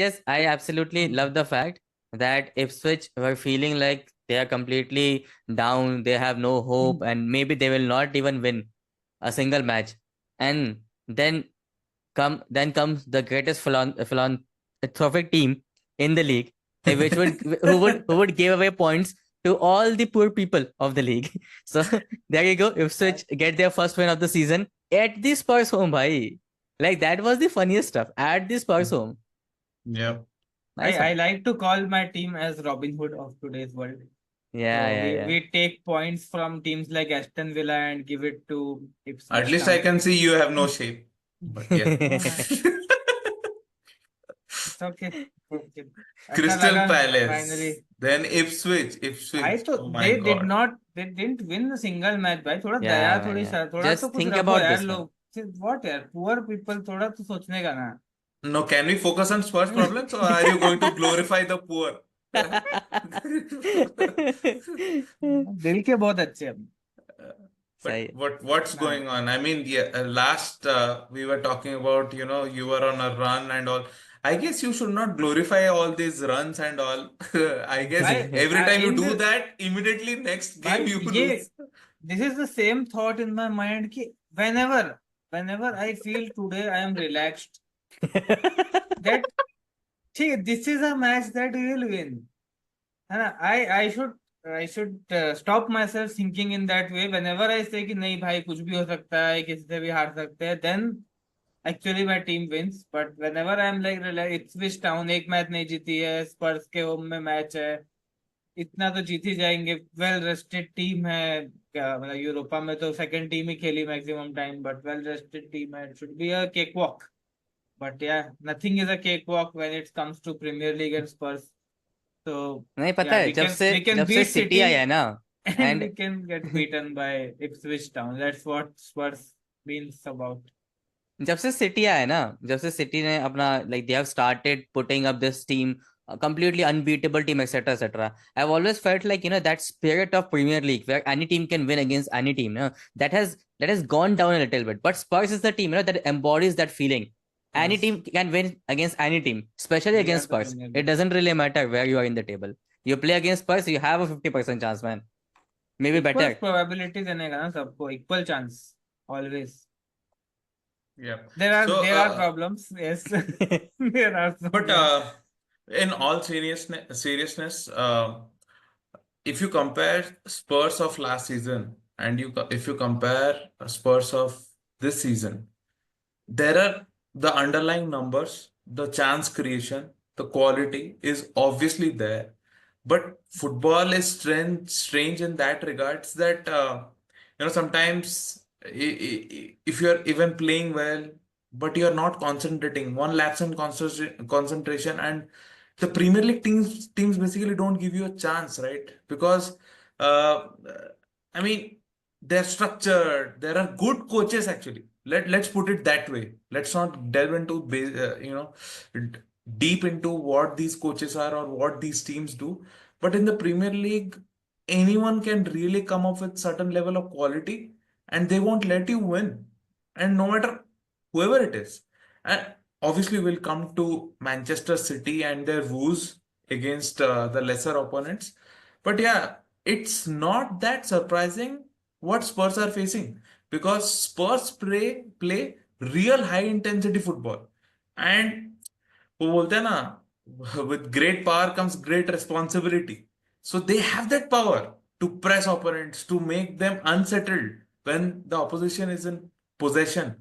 I absolutely love the fact that Ipswich were feeling like they are completely down, they have no hope, and maybe they will not even win a single match. And then then comes the greatest philanthropic team in the league, which would who would give away points to all the poor people of the league. So there you go. Ipswich get their first win of the season at the Spurs home, bhai. Like that was the funniest stuff at the Spurs home. Yeah. Nice I one. like to call my team as Robin Hood of today's world. Yeah, So yeah, yeah. we take points from teams like Aston Villa and give it to At Ipswich least I Town. can see you have no shape. But yeah. It's okay. Okay. ऐसा Crystal लगा Palace. finally. Then Ipswich. भाई Ipswich. तो Oh my they did God. not they didn't win a single match भाई थोड़ा दया Yeah, man, थोड़ी yeah. थोड़ा तो Just कुछ think रखो about यार this, man. लोग what यार poor people थोड़ा तो सोचने का ना No, can we focus on Spurs problems or are you going to glorify the poor? दिल के बहुत अच्छे हैं But Sahi. what's ना going on? I mean, yeah, last we were talking about, you were on a run and all. I guess you should not glorify all these runs and all. I guess भाई every time you in do the that, immediately next game भाई you ये lose. this is the same thought in my mind कि whenever I feel today I am relaxed that ठीक है this is a match that we will win है ना I should stop myself thinking in that way whenever I say कि नहीं भाई कुछ भी हो सकता है किसी से भी हार सकते हैं then actually my team wins but whenever I'm like Ipswich Town एक मैच नहीं जीती है स्पर्स के होम में मैच है इतना तो जीत ही जाएंगे वेल रेस्टेड टीम है क्या मतलब यूरोपा में तो सेकंड टीम ही खेली maximum time but well rested team है it should be a cake walk but yeah nothing is a cake walk when it comes to Premier League and Spurs so नहीं पता yeah, है, we can जब से beat city City आया है ना, and and we can get beaten by Ipswich Town. That's what Spurs means about. जब से सिटी ने अपना like they have started putting up this team, completely unbeatable team, etc., etc. I've always felt like, that spirit of Premier League where any team can win against any team, that has gone down a little bit. But Spurs is the team, that embodies that feeling. Any Yes, team can win against any team, especially we are against the Spurs. Premier It League. doesn't really matter where you are in the table. You play against Spurs, you have a 50% chance, man. Maybe Equal better. probability देने का ना सबको equal chance always. Yeah. There are problems. Yes, there are But problems. in all seriousness, if you compare Spurs of last season and if you compare Spurs of this season, there are the underlying numbers, the chance creation, the quality is obviously there. But football is strange in that regards that sometimes if you're even playing well, but you're not concentrating, one lapse in concentration, and the Premier League teams basically don't give you a chance, right? Because uh, I mean they're structured. There are good coaches actually. Let's put it that way. Let's not delve into d- deep into what these coaches are or what these teams do. But in the Premier League, anyone can really come up with certain level of quality, and they won't let you win. And no matter whoever it is, and obviously we'll come to Manchester City and their woes against the lesser opponents. But yeah, it's not that surprising what Spurs are facing because Spurs play real high intensity football. And वो बोलते हैं ना with great power comes great responsibility. So they have that power to press opponents, to make them unsettled when the opposition is in possession.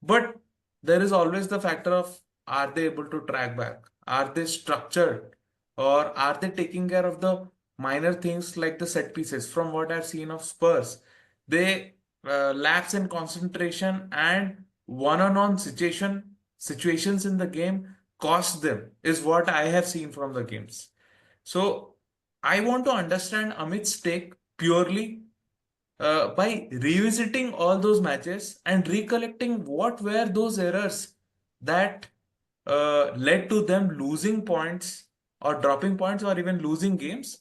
But there is always the factor of, are they able to track back? Are they structured? Or are they taking care of the minor things like the set pieces? From what I've seen of Spurs, they lapse in concentration, and one-on-one situations in the game cost them, is what I have seen from the games. So I want to understand Amit's take purely by revisiting all those matches and recollecting what were those errors that led to them losing points or dropping points or even losing games.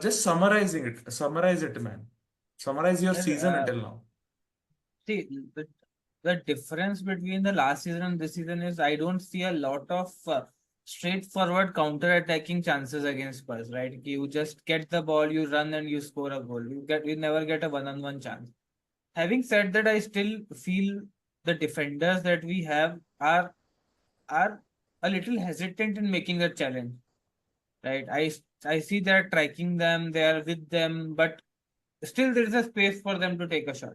Just summarize it, man. Summarize your Well, season until now. see, the difference between the last season and this season is I don't see a lot of straightforward counter-attacking chances against Spurs, right? You just get the ball, you run and you score a goal. You never get a one-on-one chance. Having said that, I still feel the defenders that we have are a little hesitant in making that challenge, right? I see they're tracking them, they are with them, but still there is a space for them to take a shot.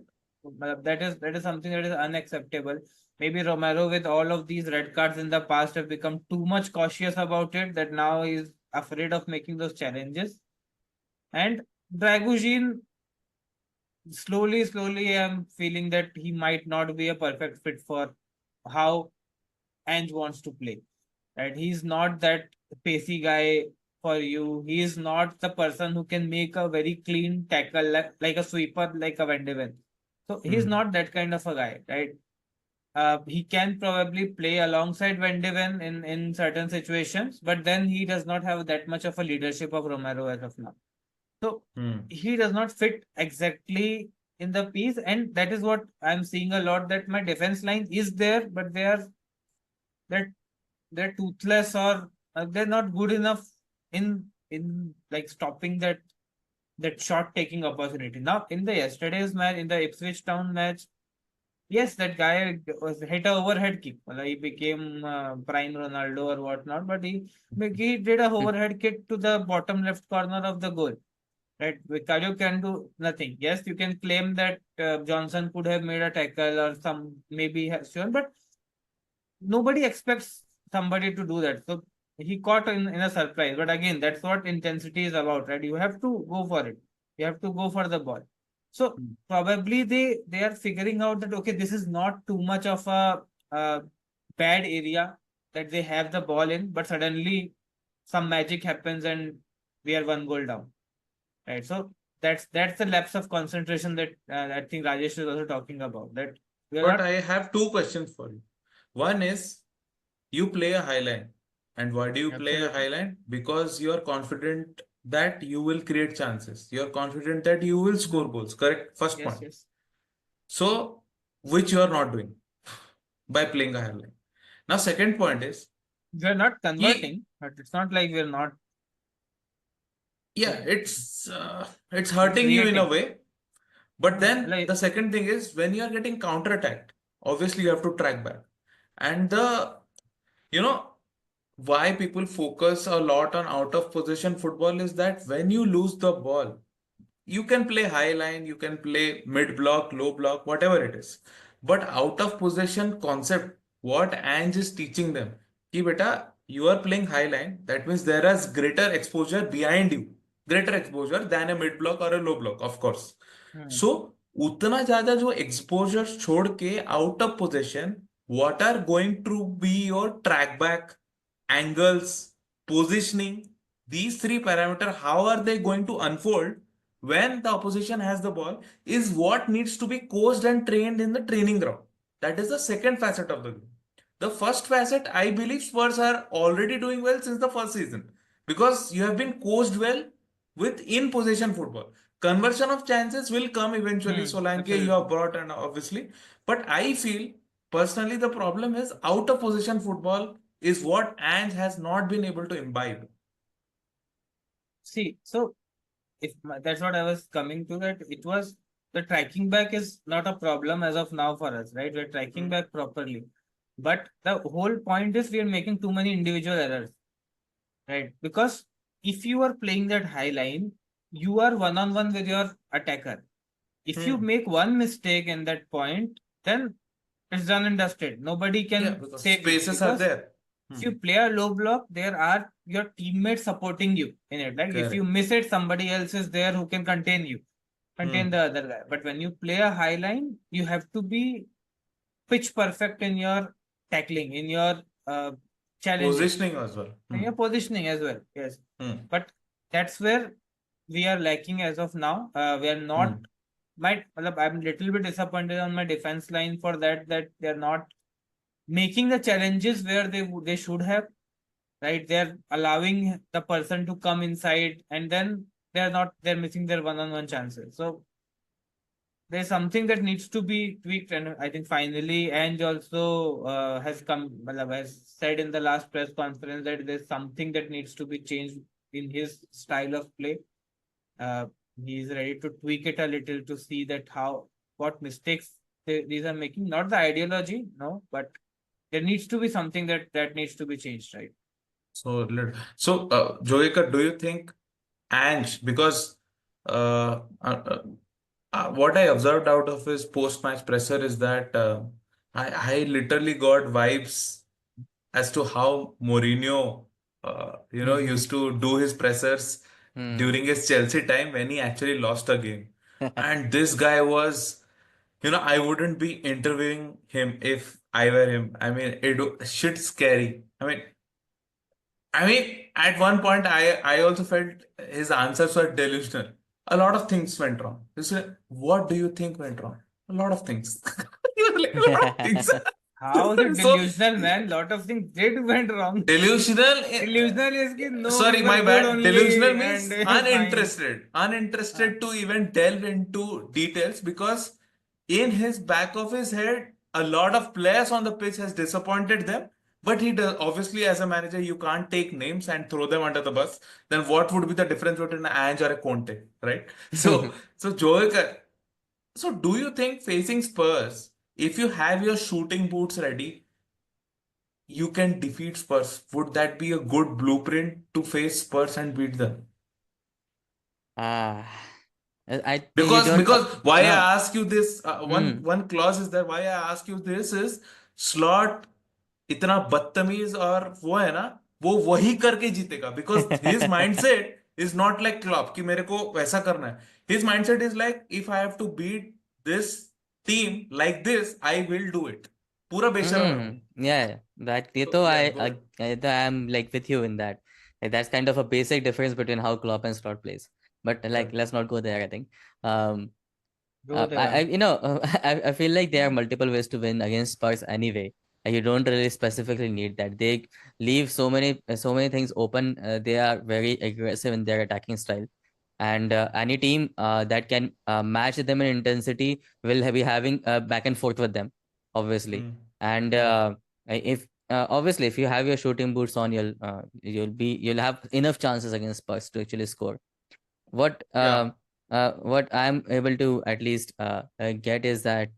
That is something that is unacceptable. Maybe Romero, with all of these red cards in the past, have become too much cautious about it that now he's afraid of making those challenges. And Dragujin, slowly, I'm feeling that he might not be a perfect fit for how Ange wants to play. Right? He's not that pacey guy for you. He is not the person who can make a very clean tackle like a sweeper, like a Van de Ven. So he's not that kind of a guy, right? He can probably play alongside Van de Ven in certain situations, but then he does not have that much of a leadership of Romero as of now. So he does not fit exactly in the piece, and that is what I'm seeing a lot. That my defense line is there, but that they're toothless, or they're not good enough in like stopping that shot taking opportunity. Now in the yesterday's match, in the Ipswich Town match, yes, that guy was hit a overhead kick. Well, he became prime Ronaldo or whatnot, but he did a overhead kick to the bottom left corner of the goal. Right, Vicario can do nothing. Yes, you can claim that Johnson could have made a tackle or some maybe has shown, but nobody expects somebody to do that. So he caught in a surprise. But again, that's what intensity is about, right? You have to go for it. You have to go for the ball. So probably they are figuring out that okay, this is not too much of a bad area that they have the ball in, but suddenly some magic happens and we are one goal down. Right. So that's the lapse of concentration that I think Rajesh is also talking about. That we are But not. I have two questions for you. One is, you play a high line. And why do you play a Absolutely. high line? Because you are confident that you will create chances. You are confident that you will score goals. Correct? First Yes, point. yes. So, which you are not doing by playing a high line. Now, second point is, We're not he, converting, but it's not like we're not yeah, uh, it's hurting you in a creating. way. But then Like, the second thing is, when you are getting counter-attacked, obviously you have to track back. And you know, why people focus a lot on out of possession football is that when you lose the ball, you can play high line, you can play mid block, low block, whatever it is. But out of possession concept, what Ange is teaching them, कि beta, you are playing high line, that means there is greater exposure behind you, greater exposure than a mid block or a low block, of course. hmm, So, उतना ज्यादा जो exposure छोड़ के out of possession, what are going to be your track back, angles, positioning, these three parameters, how are they going to unfold when the opposition has the ball, is what needs to be coached and trained in the training ground. That is the second facet of the game. The first facet, I believe Spurs are already doing well since the first season, because you have been coached well with in possession football. Conversion of chances will come eventually. Solanke you absolutely. have brought, and obviously, but I feel personally the problem is out of possession football is what Ange has not been able to imbibe. See, so that's what I was coming to, that it was the tracking back is not a problem as of now for us, right? We're tracking Hmm. back properly. But the whole point is we are making too many individual errors, right? Because if you are playing that high line, you are one on one with your attacker. If you Hmm. make one mistake in that point, then it's done and dusted. Nobody Yeah, can because save you spaces are because there. if Hmm. you play a low block, there are your teammates supporting you in it. Like if you Correct. miss it, somebody else is there who can contain the Hmm. other guy. But when you play a high line, you have to be pitch perfect in your tackling, in your challenging, Positioning as well. in Hmm. your positioning as well. Yes, Hmm. but that's where we are lacking as of now. We are not. Hmm. I'm a little bit disappointed on my defense line for that they're not making the challenges where they should have, right? They're allowing the person to come inside and then they're missing their one-on-one chances. So there's something that needs to be tweaked, and I think finally Ange also has said in the last press conference that there's something that needs to be changed in his style of play. Uh, he's ready to tweak it a little to see that what mistakes these are making. Not the ideology, no, but there needs to be something that needs to be changed, right? Joyika, do you think Ange, because what I observed out of his post-match presser is that I literally got vibes as to how Mourinho, used to do his pressers Hmm. during his Chelsea time when he actually lost a game. And this guy was, I wouldn't be interviewing him if I were him. I mean, shit scary. At one point, I also felt his answers were delusional. A lot of things went wrong. He said, "What do you think went wrong?" A lot of things. He was like, a lot of things. How is it So delusional, man? Lot of things did went wrong. delusional. Delusional is कि no, we Sorry, were my good bad. Delusional only and means fine. uninterested. Uh, Uninterested to even delve into details because in his back of his head, a lot of players on the pitch has disappointed them. But he does, obviously, as a manager, you can't take names and throw them under the bus. Then what would be the difference between an Ange or a Conte, right? So Joel, so do you think facing Spurs, if you have your shooting boots ready, you can defeat Spurs? Would that be a good blueprint to face Spurs and beat them? Ah, I think you don't. Because why No. I ask you this, Hmm. one clause is that why I ask you this is slot इतना बदतमीज और वो है ना वो वही करके जीतेगा because his mindset is not like club कि मेरे को वैसा करना है his mindset is like if I have to beat this team like this I will do it पूरा बेशरम है वो Yeah, that ये तो तो या गो I'm like with you in that. Like, that's kind of a basic difference between how Klopp and Slot plays. But like, correct let's not go there, I think. Um, go I there. I feel like there are multiple ways to win against Spurs anyway. You don't really specifically need that. They leave so many things open. They are very aggressive in their attacking style, and any team that can match them in intensity will be having back and forth with them, obviously. And if obviously if you have your shooting boots on, you'll have enough chances against Spurs to actually score. What या what I'm able to at least get is that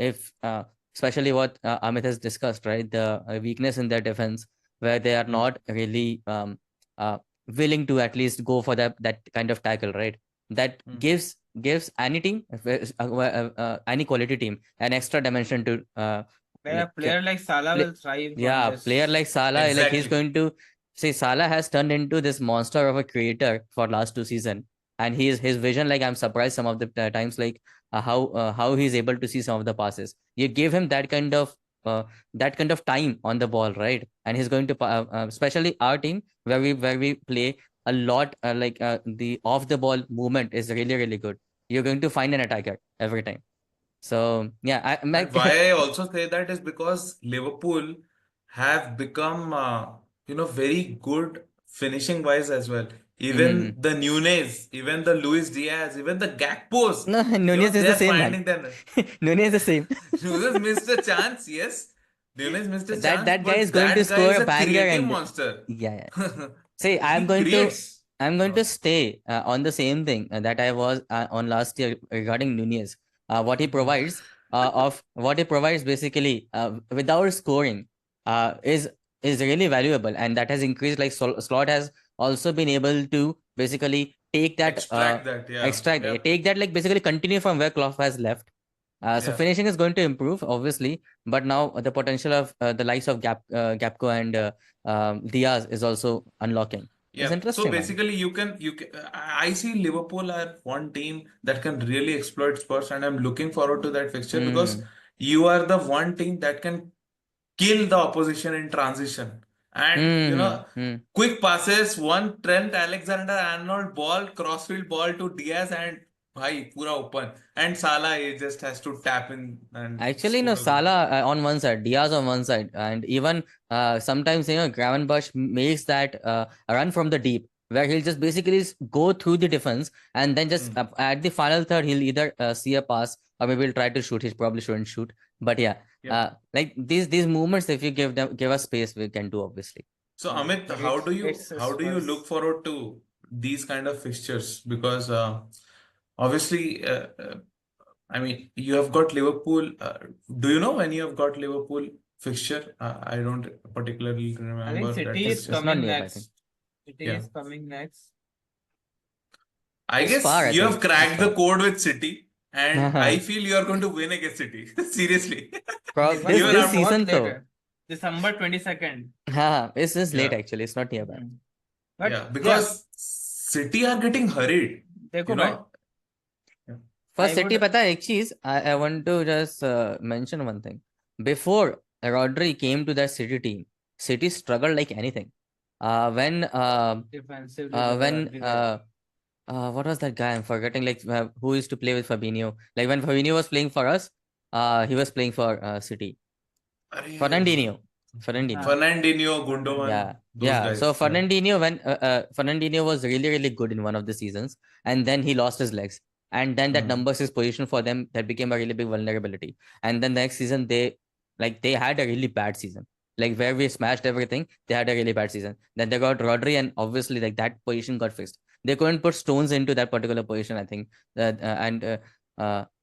if especially what Amit has discussed, right, the weakness in their defense, where they are not really willing to at least go for that kind of tackle, right? That gives any team, any quality team, an extra dimension to A player like Salah play, will thrive on yeah, player this. like Salah, like he's exactly going to say Salah has turned into this monster of a creator for last 2 seasons, and his vision. Like I'm surprised some of the times, like how he's able to see some of the passes. You give him that kind of time on the ball, right? And he's going to especially our team where we play a lot. The off the ball movement is really good. You're going to find an attacker every time. So yeah, I'm And like why I also say that is because Liverpool have become, very good finishing wise as well. Even the Nunes, even the Luis Diaz, even the Gakpos, No, Nunez is the they're same man. finding them. Nunez is the same. Nunes missed a chance, yes. Nunes missed a chance, That guy is but going to that guy score is a a banger, creative and monster. yeah. See, He creates. I'm going to Uh, stay on the same thing that I was on last year regarding Nunez. What he provides, what he provides basically without scoring, is really valuable, and that has increased. Like Slot has also been able to basically take that Extract that, yeah. Yep. take that, like basically continue from where Klopp has left. So Yeah. finishing is going to improve, obviously, but now the potential of the likes of Gapco and Diaz is also unlocking. It's Yeah. So interesting, man. basically, you can. I see Liverpool are one team that can really exploit Spurs, and I'm looking forward to that fixture because Mm. you are the one team that can kill the opposition in transition. And Mm-hmm. Mm. quick passes, one Trent Alexander-Arnold ball, crossfield ball to Diaz, and bhai, pura open. And Salah, he just has to tap in and Actually, no, score a goal. Salah on one side, Diaz on one side, and even sometimes Gravenberch makes that a run from the deep. where he'll just basically go through the defense and then just at the final third he'll either see a pass or maybe he'll try to shoot. He probably shouldn't shoot, but yeah, Yeah. like these movements, if you give us space, we can do obviously. So Amit, But how do you it's look Spurs. forward to these kind of fixtures? Because obviously, I mean, you have got Liverpool. Do you know when you have got Liverpool fixture? I don't particularly I remember think that City is fixture. It's not coming nearby, I think. next. City Yeah. is coming next. I It's guess far, I you have think. It's cracked the far. code with City, and I feel you are going to win against City. Seriously. This Even this I'm season though, later. December 22nd. it's late Yeah. actually. It's not nearby. But Yeah, because City are getting hurried. देखो You भाई, know? Yeah. For I City, would पता है एक चीज, I want to just mention one thing. Before Rodri came to that City team, City struggled like anything. When defensively they were when ugly there. what was that guy? I'm forgetting. Like who used to play with Fabinho? Like when Fabinho was playing for us, he was playing for City. Arey, Fernandinho. Fernandinho, Gundogan, Yeah, those yeah. So guys. Yeah. Fernandinho, when Fernandinho was really good in one of the seasons, and then he lost his legs, and then that number 6 position for them that became a really big vulnerability. And then the next season they had a really bad season, like where we smashed everything. They had a really bad season. Then they got Rodri, and obviously like that position got fixed. They couldn't put Stones into that particular position, I think.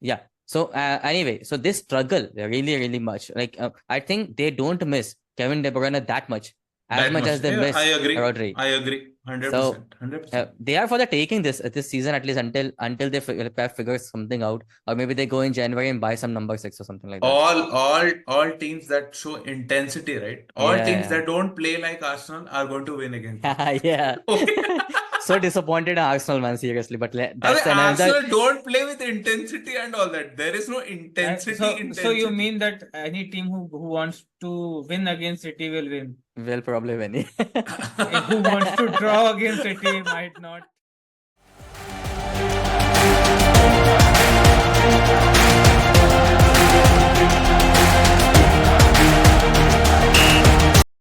Yeah. So anyway, so they struggle really much. Like I think they don't miss Kevin De Bruyne that much That much. as they Yeah, miss I agree. Rodri. I agree. So 100%. 100%. they are for the taking this season at least until they figure something out, or maybe they go in January and buy some number 6 or something like that. All teams that show intensity, right? All teams Yeah. that don't play like Arsenal are going to win against them. Yeah. Okay. So disappointed in Arsenal, man, seriously. But I mean, that's another. Arsenal don't play with intensity and all that. There is no So you intensity. mean that any team who wants to win against City will win? Will probably win. Who wants to draw against City might not.